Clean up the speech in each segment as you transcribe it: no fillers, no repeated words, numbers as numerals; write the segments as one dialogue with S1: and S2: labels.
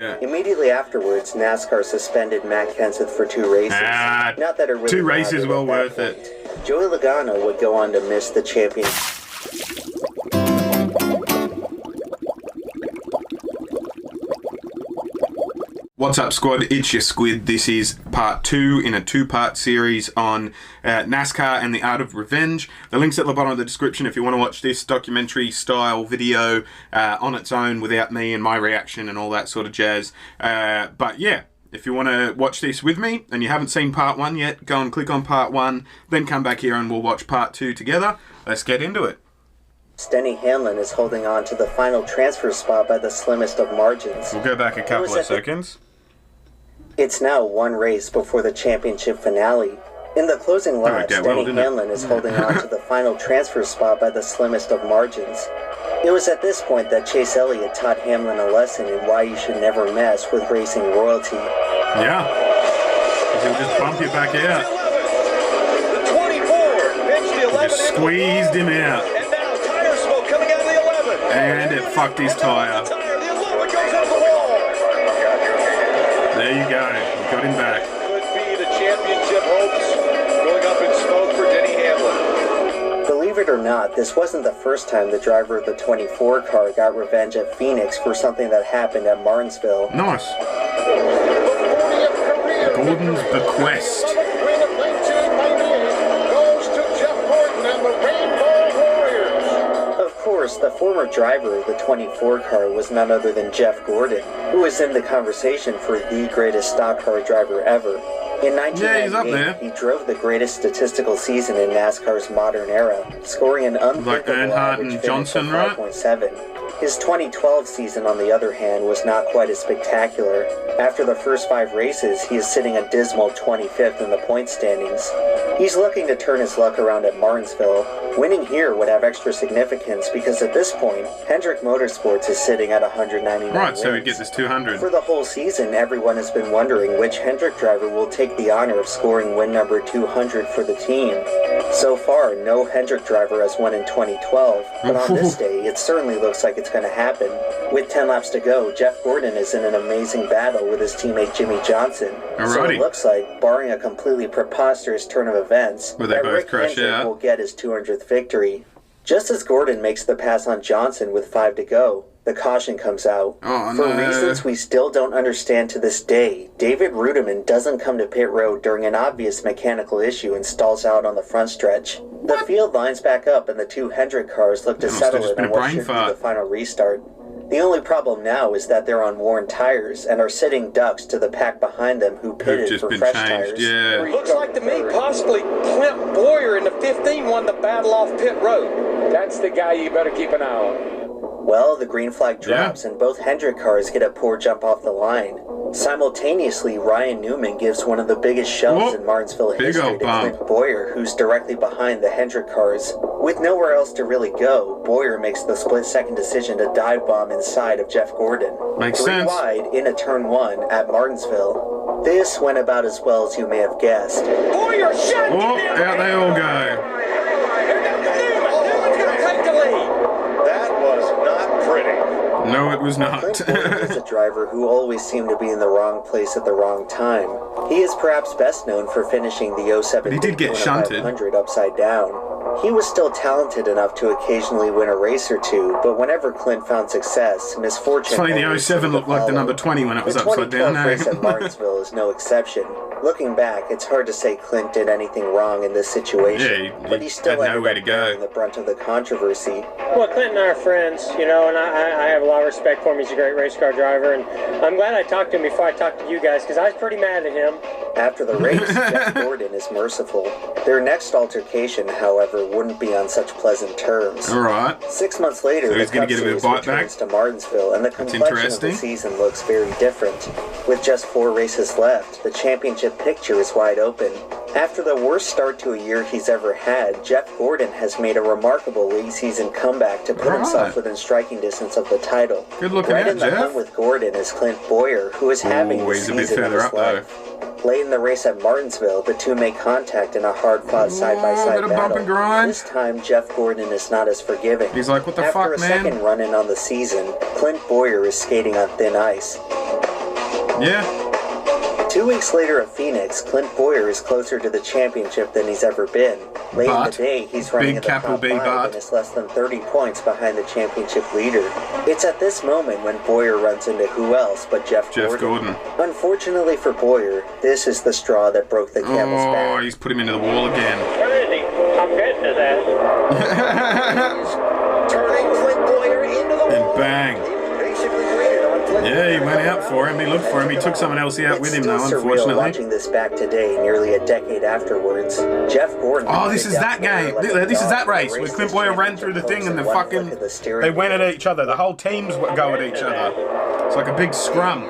S1: Yeah.
S2: Immediately afterwards, NASCAR suspended Matt Kenseth for 2 races. Not that it really
S1: 2 races well worth
S2: point.
S1: it.
S2: Joey Logano would go on to miss the championship.
S1: What's up, squad? It's your Squid. This is part 2 in a 2-part series on NASCAR and the Art of Revenge. The link's at the bottom of the description if you want to watch this documentary style video on its own without me and my reaction and all that sort of jazz. But yeah, if you want to watch this with me and you haven't seen part 1 yet, go and click on part 1, then come back here and we'll watch part 2 together. Let's get into it.
S2: Denny Hamlin is holding on to the final transfer spot by the slimmest of margins.
S1: We'll go back a couple of seconds.
S2: It's now 1 race before the championship finale. In the closing laps, Denny Hamlin is holding on to the final transfer spot by the slimmest of margins. It was at this point that Chase Elliott taught Hamlin a lesson in why you should never mess with racing royalty.
S1: Yeah, because he'll just bump you back out.
S3: The 24 pinched the 11.
S1: Just squeezed him out.
S3: And now tire smoke coming out of the 11.
S1: And it fucked his tire.
S3: The 11 goes on the wall.
S1: There you go. You got him back.
S3: Could be the championship hopes going up in smoke for Denny Hamlin.
S2: Believe it or not, this wasn't the first time the driver of the 24 car got revenge at Phoenix for something that happened at Martinsville.
S1: Nice. Gordon's bequest.
S2: Of course, the former driver of the 24 car was none other than Jeff Gordon, who was in the conversation for the greatest stock car driver ever. In 1998, he drove the greatest statistical season in NASCAR's modern era, scoring an unthinkable average finish of 5.7. His 2012 season, on the other hand, was not quite as spectacular. After the first 5 races, he is sitting a dismal 25th in the point standings. He's looking to turn his luck around at Martinsville. Winning here would have extra significance because at this point, Hendrick Motorsports is sitting at 199
S1: Right,
S2: wins.
S1: so he gets his 200.
S2: For the whole season, everyone has been wondering which Hendrick driver will take the honor of scoring win number 200 for the team. So far, no Hendrick driver has won in 2012, but on this day, it certainly looks like it's going to happen. With 10 laps to go, Jeff Gordon is in an amazing battle with his teammate Jimmy Johnson.
S1: Alrighty.
S2: So it looks like, barring a completely preposterous turn of events,
S1: Where they
S2: that
S1: both
S2: Rick
S1: crash
S2: Hendrick
S1: out.
S2: will get his 200th victory. Just as Gordon makes the pass on Johnson with 5 to go, the caution comes out.
S1: Oh,
S2: For
S1: no.
S2: reasons we still don't understand to this day, David Rudiman doesn't come to pit road during an obvious mechanical issue and stalls out on the front stretch. The field lines back up and the 2 Hendrick cars look to settle in on what should be the final restart. The only problem now is that they're on worn tires and are sitting ducks to the pack behind them who pitted for fresh tires.
S1: Yeah.
S3: Looks like to me possibly Clint Boyer in the 15 won the battle off pit road. That's the guy you better keep an eye on.
S2: Well, the green flag drops and both Hendrick cars get a poor jump off the line. Simultaneously, Ryan Newman gives one of the biggest shoves in Martinsville history to Clint Boyer, who's directly behind the Hendrick cars. With nowhere else to really go, Boyer makes the split-second decision to dive bomb inside of Jeff Gordon.
S1: Makes sense.
S2: Wide in a turn 1 at Martinsville. This went about as well as you may have guessed.
S3: Boyer shot!
S1: Oh, out they all go.
S3: Newman's going to take the lead. That was not pretty.
S1: No, it was not.
S2: Clint Boyer is a driver who always seemed to be in the wrong place at the wrong time. He is perhaps best known for finishing the 07
S1: But he did get shunted.
S2: 500 upside down. He was still talented enough to occasionally win a race or two, but whenever Clint found success, misfortune...
S1: It's funny, the 07 looked like the number 20 when it was upside down.
S2: The 2012 race at Martinsville is no exception. Looking back, it's hard to say Clint did anything wrong in this situation, but he still
S1: had nowhere to go.
S2: bearing the brunt of the controversy.
S4: Well, Clint and I are friends, you know, and I have a lot of respect for him. He's a great race car driver, and I'm glad I talked to him before I talked to you guys, because I was pretty mad at him.
S2: After the race, Jeff Gordon is merciful. Their next altercation, however, wouldn't be on such pleasant terms.
S1: All right.
S2: 6 months later,
S1: So
S2: the
S1: he's gonna
S2: Cup
S1: get a bit of
S2: Series
S1: bite back?
S2: returns to Martinsville, and the complexion of the season looks very different. With just 4 races left, the championship picture is wide open. After the worst start to a year he's ever had, Jeff Gordon has made a remarkable late season comeback to put himself within striking distance of the title.
S1: Good looking
S2: right
S1: out,
S2: in the
S1: Jeff.
S2: hunt with Gordon is Clint Boyer, who is having the
S1: he's a bit
S2: season of
S1: further
S2: his
S1: up, though.
S2: life. Late in the race at Martinsville, the two make contact in a hard-fought side-by-side
S1: bit of bump and grind.
S2: This time, Jeff Gordon is not as forgiving.
S1: He's like, what the
S2: After
S1: fuck,
S2: a
S1: man?
S2: second run-in on the season, Clint Boyer is skating on thin ice.
S1: Yeah.
S2: 2 weeks later at Phoenix, Clint Bowyer is closer to the championship than he's ever been. Late in the day, he's running in the top 5 and is less than 30 points behind the championship leader. It's at this moment when Bowyer runs into who else but Jeff Gordon. Unfortunately for Bowyer, this is the straw that broke the camel's back.
S1: Oh, he's put him into the wall again.
S4: Where is he? I'm getting his ass.
S2: Turning Clint Bowyer into the wall.
S1: And bang. Yeah, he went out for him. He looked for him. He took someone else out with him, though, unfortunately.
S2: Watching this back today, nearly a decade afterwards, Jeff Gordon.
S1: Oh, this is that game. This is that race where Clint Bowyer ran through the thing and they went at each other. The whole teams go at each other. It's like a big scrum.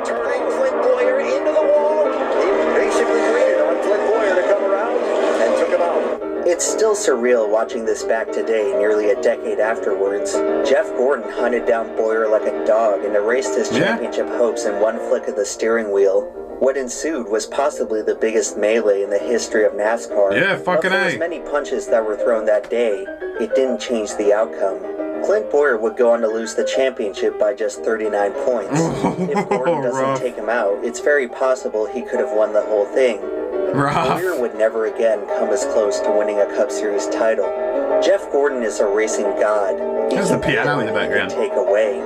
S2: Turning Clint Bowyer into the wall. He basically waited on Clint Bowyer to come around and took him out. It's still surreal watching this back today, nearly a decade afterwards. Jeff Gordon hunted down Bowyer like a dog and erased his championship hopes in one flick of the steering wheel. What ensued was possibly the biggest melee in the history of NASCAR.
S1: Yeah, fucking A.
S2: For as many punches that were thrown that day, it didn't change the outcome. Clint Bowyer would go on to lose the championship by just 39 points. If Gordon doesn't take him out, it's very possible he could have won the whole thing. Bowyer would never again come as close to winning a Cup Series title. Jeff Gordon is a racing god.
S1: There's the piano in the background.
S2: Take away.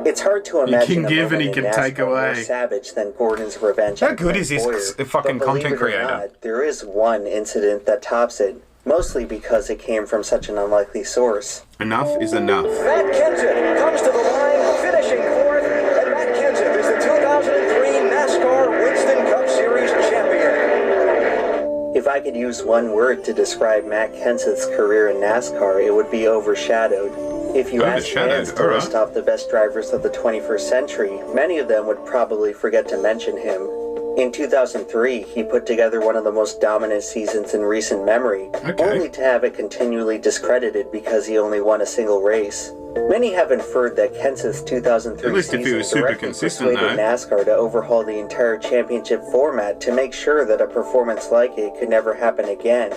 S2: It's hard to imagine
S1: he can give and he can take away.
S2: More savage than Gordon's revenge.
S1: How good is this fucking content creator?
S2: Not, there is one incident that tops it, mostly because it came from such an unlikely source.
S1: Enough is enough.
S3: Matt Kenseth comes to the line, finishing fourth, and Matt Kenseth is the 2003 NASCAR Winston Cup Series champion.
S2: If I could use one word to describe Matt Kenseth's career in NASCAR, it would be overshadowed. If you ask fans to list off the best drivers of the 21st century, many of them would probably forget to mention him. In 2003, he put together one of the most dominant seasons in recent memory, only to have it continually discredited because he only won a single race. Many have inferred that Kenseth's 2003 season directly persuaded NASCAR to overhaul the entire championship format to make sure that a performance like it could never happen again.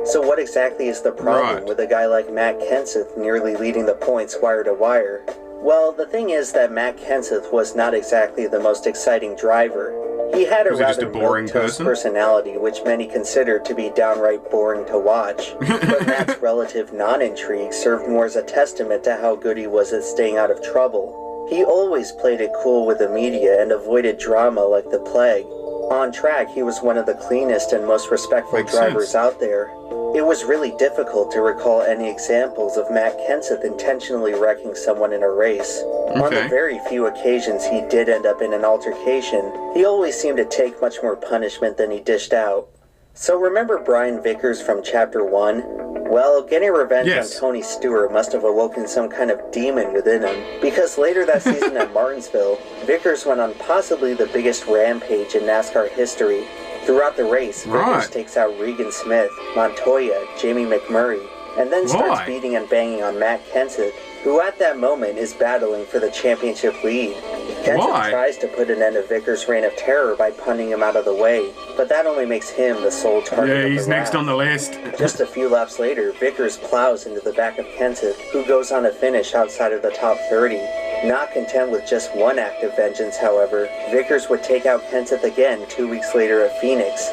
S2: So what exactly is the problem with a guy like Matt Kenseth nearly leading the points wire to wire? Well, the thing is that Matt Kenseth was not exactly the most exciting driver. He had a rather milquetoast personality, which many considered to be downright boring to watch. But Matt's relative non-intrigue served more as a testament to how good he was at staying out of trouble. He always played it cool with the media and avoided drama like the plague. On track, he was one of the cleanest and most respectful drivers out there. It was really difficult to recall any examples of Matt Kenseth intentionally wrecking someone in a race. On the very few occasions he did end up in an altercation, he always seemed to take much more punishment than he dished out. So remember Brian Vickers from Chapter 1? Well, getting revenge on Tony Stewart must have awoken some kind of demon within him, because later that season at Martinsville, Vickers went on possibly the biggest rampage in NASCAR history. Throughout the race, Vickers takes out Regan Smith, Montoya, Jamie McMurray, and then starts beating and banging on Matt Kenseth, who at that moment is battling for the championship lead. Kenseth tries to put an end to Vickers' reign of terror by punting him out of the way, but that only makes him the sole target of the
S1: he's next on the list.
S2: Just a few laps later, Vickers plows into the back of Kenseth, who goes on to finish outside of the top 30. Not content with just one act of vengeance, however, Vickers would take out Kenseth again 2 weeks later at Phoenix.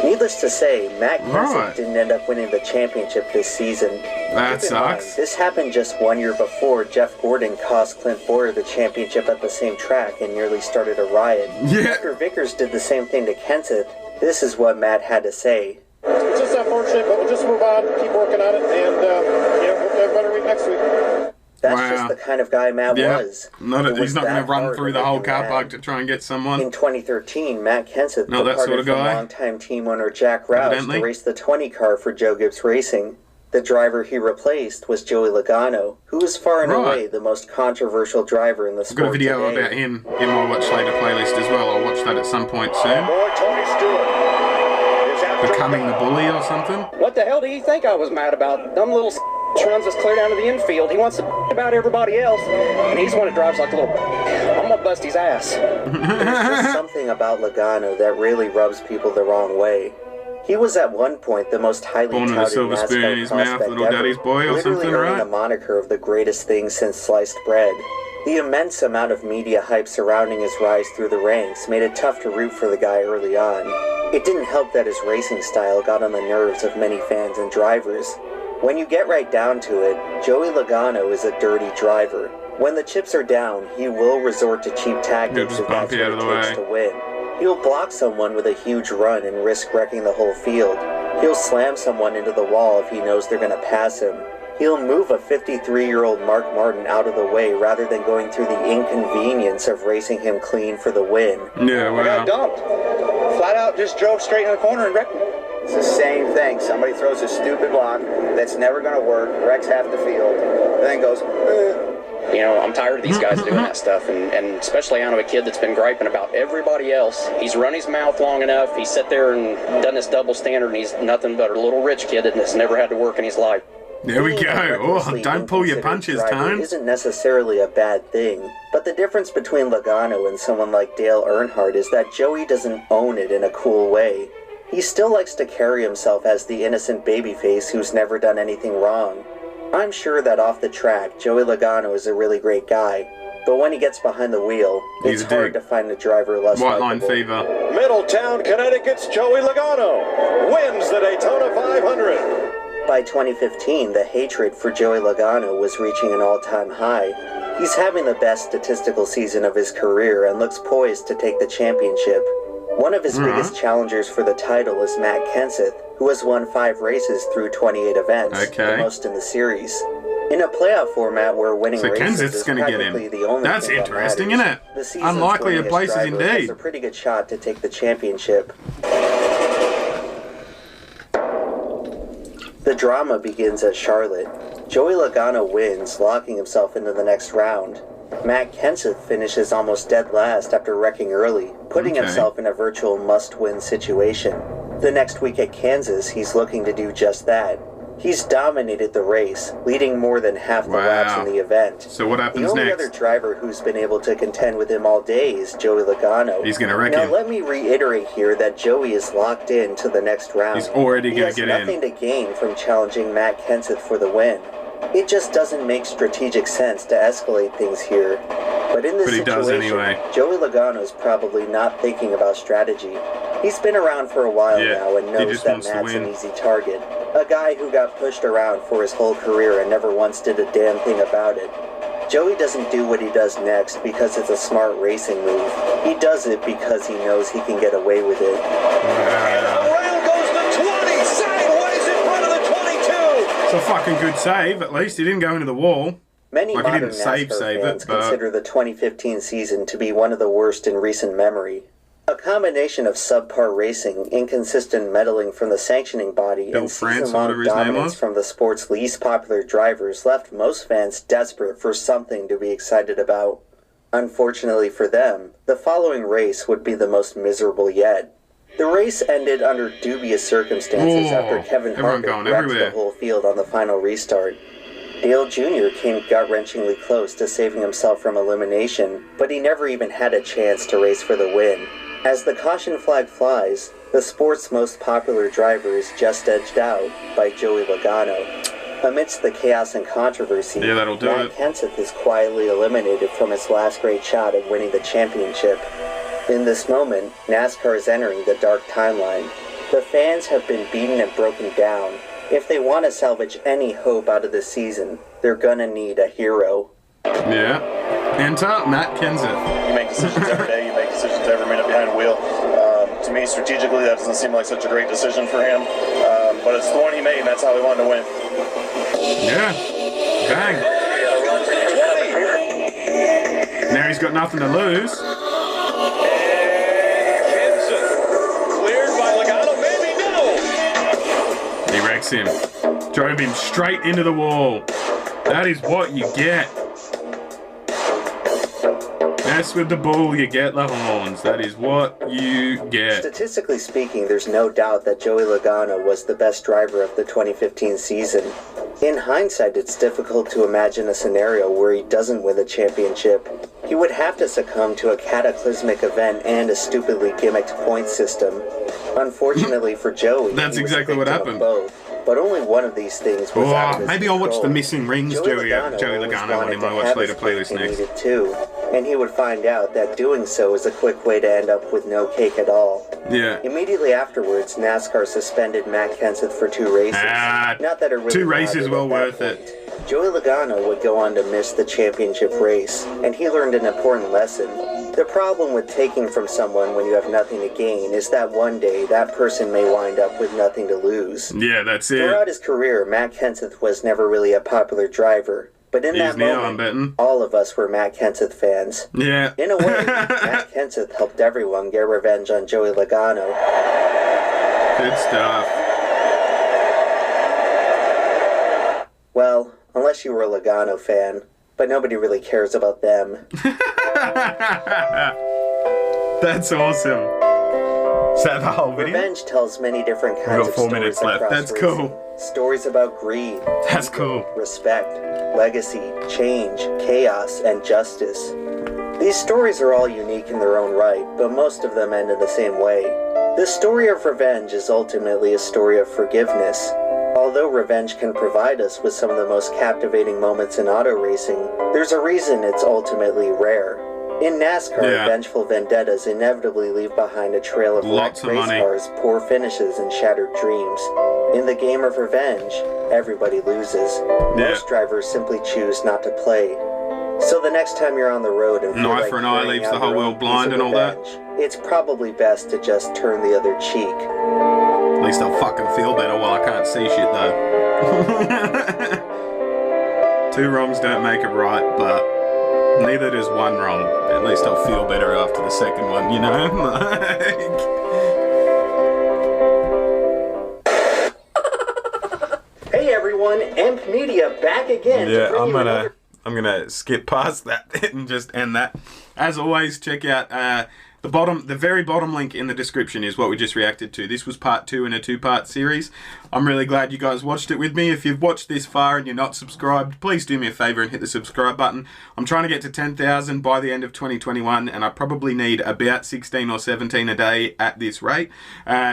S2: Needless to say, Matt Kenseth didn't end up winning the championship this season.
S1: That sucks.
S2: This happened just 1 year before Jeff Gordon cost Clint Bowyer the championship at the same track and nearly started a riot. After Vickers did the same thing to Kenseth, this is what Matt had to say.
S3: It's just unfortunate, but we'll just move on, keep working on it, and hope to have a better week next week.
S2: That's just the kind of guy Matt was.
S1: He's not going to run through the whole car park to try and get someone.
S2: In 2013, Matt Kenseth departed from longtime team owner Jack Roush to race the 20 car for Joe Gibbs Racing. The driver he replaced was Joey Logano, who was far and away the most controversial driver in the sport.
S1: I've got a video about him in my Watch Later playlist as well. I'll watch that at some point soon. Becoming the bully or something?
S5: What the hell do you think I was mad about? Dumb little runs us clear down to the infield. He wants to about everybody else, and he's the one that drives like a little. I'm gonna bust his ass.
S2: There's just something about Logano that really rubs people the wrong way. He was at one point the most highly touted NASCAR prospect ever, literally earning the moniker of the greatest thing since sliced bread. The immense amount of media hype surrounding his rise through the ranks made it tough to root for the guy early on. It didn't help that his racing style got on the nerves of many fans and drivers. When you get right down to it, Joey Logano is a dirty driver. When the chips are down, he will resort to cheap tactics if that's what it takes to win. He'll block someone with a huge run and risk wrecking the whole field. He'll slam someone into the wall if he knows they're going to pass him. He'll move a 53-year-old Mark Martin out of the way rather than going through the inconvenience of racing him clean for the win.
S1: Yeah, well.
S5: I got dumped. Flat out just drove straight in the corner and wrecked me.
S6: It's the same thing. Somebody throws a stupid block that's never going to work, wrecks half the field, and then goes,
S5: You know, I'm tired of these guys doing that stuff, and especially out of a kid that's been griping about everybody else. He's run his mouth long enough. He's sat there and done this double standard, and he's nothing but a little rich kid that's never had to work in his life.
S1: There we go. Oh, don't pull your punches, Tone.
S2: Isn't necessarily a bad thing, but the difference between Logano and someone like Dale Earnhardt is that Joey doesn't own it in a cool way. He still likes to carry himself as the innocent babyface who's never done anything wrong. I'm sure that off the track, Joey Logano is a really great guy, but when he gets behind the wheel, it's hard to find a driver less
S1: White line
S2: likable.
S1: fever.
S3: Middletown, Connecticut's Joey Logano wins the Daytona 500.
S2: By 2015, the hatred for Joey Logano was reaching an all-time high. He's having the best statistical season of his career and looks poised to take the championship. One of his biggest challengers for the title is Matt Kenseth, who has won 5 races through 28 events, the most in the series. In a playoff format where winning races is practically the only
S1: That's
S2: thing
S1: interesting,
S2: that matters,
S1: isn't it?
S2: the season's
S1: Unlikely of
S2: winningest
S1: places
S2: driver has
S1: indeed.
S2: a pretty good shot to take the championship. The drama begins at Charlotte. Joey Logano wins, locking himself into the next round. Matt Kenseth finishes almost dead last after wrecking early, putting himself in a virtual must-win situation. The next week at Kansas, he's looking to do just that. He's dominated the race, leading more than half the laps in the event.
S1: So what happens
S2: next? The only
S1: next?
S2: other driver who's been able to contend with him all day is Joey Logano.
S1: He's going to wreck
S2: Now
S1: him.
S2: let me reiterate here that Joey is locked in to the next round.
S1: He's already going to get in.
S2: He has nothing to gain from challenging Matt Kenseth for the win. It just doesn't make strategic sense to escalate things here. But in this situation, Joey Logano's probably not thinking about strategy. He's been around for a while now and knows that Matt's an easy target. A guy who got pushed around for his whole career and never once did a damn thing about it. Joey doesn't do what he does next because it's a smart racing move. He does it because he knows he can get away with it.
S3: And the rail goes to 20, sideways in front of the 22.
S1: It's a fucking good save, at least. He didn't go into the wall.
S2: Many
S1: like he
S2: modern
S1: didn't
S2: NASCAR fans
S1: it, but
S2: consider the 2015 season to be one of the worst in recent memory. A combination of subpar racing, inconsistent meddling from the sanctioning body, and season-long dominance from the sport's least popular drivers left most fans desperate for something to be excited about. Unfortunately for them, the following race would be the most miserable yet. The race ended under dubious circumstances after Kevin Harvick wrecked the whole field on the final restart. Dale Jr. came gut-wrenchingly close to saving himself from elimination, but he never even had a chance to race for the win. As the caution flag flies, the sport's most popular driver is just edged out by Joey Logano. Amidst the chaos and controversy, Matt Kenseth is quietly eliminated from his last great shot at winning the championship. In this moment, NASCAR is entering the dark timeline. The fans have been beaten and broken down. If they want to salvage any hope out of this season, they're gonna need a hero.
S1: Yeah. Enter Matt Kenseth.
S7: You make decisions every day. You make decisions every minute behind the wheel. To me, strategically, that doesn't seem like such a great decision for him. But it's the one he made, and that's how he wanted to win.
S1: Yeah. Bang. Now he's got nothing to lose. He wrecks him. Drove him straight into the wall. That is what you get. Mess with the bull, you get the horns. That is what you get.
S2: Statistically speaking, there's no doubt that Joey Logano was the best driver of the 2015 season. In hindsight, it's difficult to imagine a scenario where he doesn't win the championship. He would have to succumb to a cataclysmic event and a stupidly gimmicked point system. Unfortunately for Joey,
S1: that's exactly what happened.
S2: Both. but only one of these things was out of his
S1: maybe I'll watch
S2: control.
S1: The Missing Rings, Joey Logano one in my Watch Later playlist next.
S2: Needed too, and he would find out that doing so is a quick way to end up with no cake at all.
S1: Yeah.
S2: Immediately afterwards, NASCAR suspended Matt Kenseth for 2 races. Not that it really
S1: 2 races, well worth
S2: point.
S1: it.
S2: Joey Logano would go on to miss the championship race, and he learned an important lesson. The problem with taking from someone when you have nothing to gain is that one day that person may wind up with nothing to lose.
S1: Yeah, that's it.
S2: Throughout his career, Matt Kenseth was never really a popular driver, but in that moment, all of us were Matt Kenseth fans.
S1: Yeah.
S2: In a way, Matt Kenseth helped everyone get revenge on Joey Logano.
S1: Good stuff.
S2: Well, unless you were a Logano fan, but nobody really cares about them.
S1: That's awesome. Is that the whole video?
S2: Revenge tells many different kinds of stories.
S1: 4 minutes left. That's
S2: racing.
S1: cool.
S2: Stories about greed.
S1: That's cool.
S2: Respect, legacy, change, chaos, and justice. These stories are all unique in their own right, but most of them end in the same way. The story of revenge is ultimately a story of forgiveness. Although revenge can provide us with some of the most captivating moments in auto racing, there's a reason it's ultimately rare. In NASCAR, vengeful vendettas inevitably leave behind a trail of wrecked race cars, poor finishes, and shattered dreams. In the game of revenge, everybody loses. Most drivers simply choose not to play. So the next time you're on the road and feel like
S1: for an eye leaves the whole world blind and all that,
S2: it's probably best to just turn the other cheek.
S1: At least I'll fucking feel better while I can't see shit though. 2 wrongs don't make it right, but neither does 1 wrong. At least I'll feel better after the second one, you know?
S2: Hey everyone, Emp Media back again.
S1: Yeah, I'm gonna skip past that and just end that. As always, check out the very bottom link in the description is what we just reacted to. This was part 2 in a 2-part series. I'm really glad you guys watched it with me. If you've watched this far and you're not subscribed, please do me a favor and hit the subscribe button. I'm trying to get to 10,000 by the end of 2021, and I probably need about 16 or 17 a day at this rate.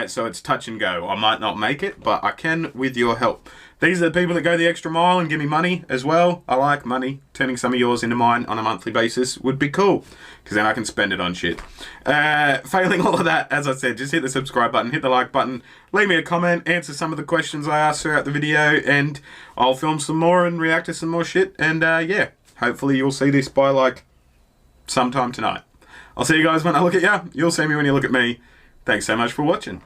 S1: So it's touch and go. I might not make it, but I can with your help. These are the people that go the extra mile and give me money as well. I like money. Turning some of yours into mine on a monthly basis would be cool, because then I can spend it on shit. Failing all of that, as I said, just hit the subscribe button, hit the like button, leave me a comment, answer some of the questions I asked throughout the video, and I'll film some more and react to some more shit. And yeah, hopefully you'll see this by like sometime tonight. I'll see you guys when I look at you. You'll see me when you look at me. Thanks so much for watching.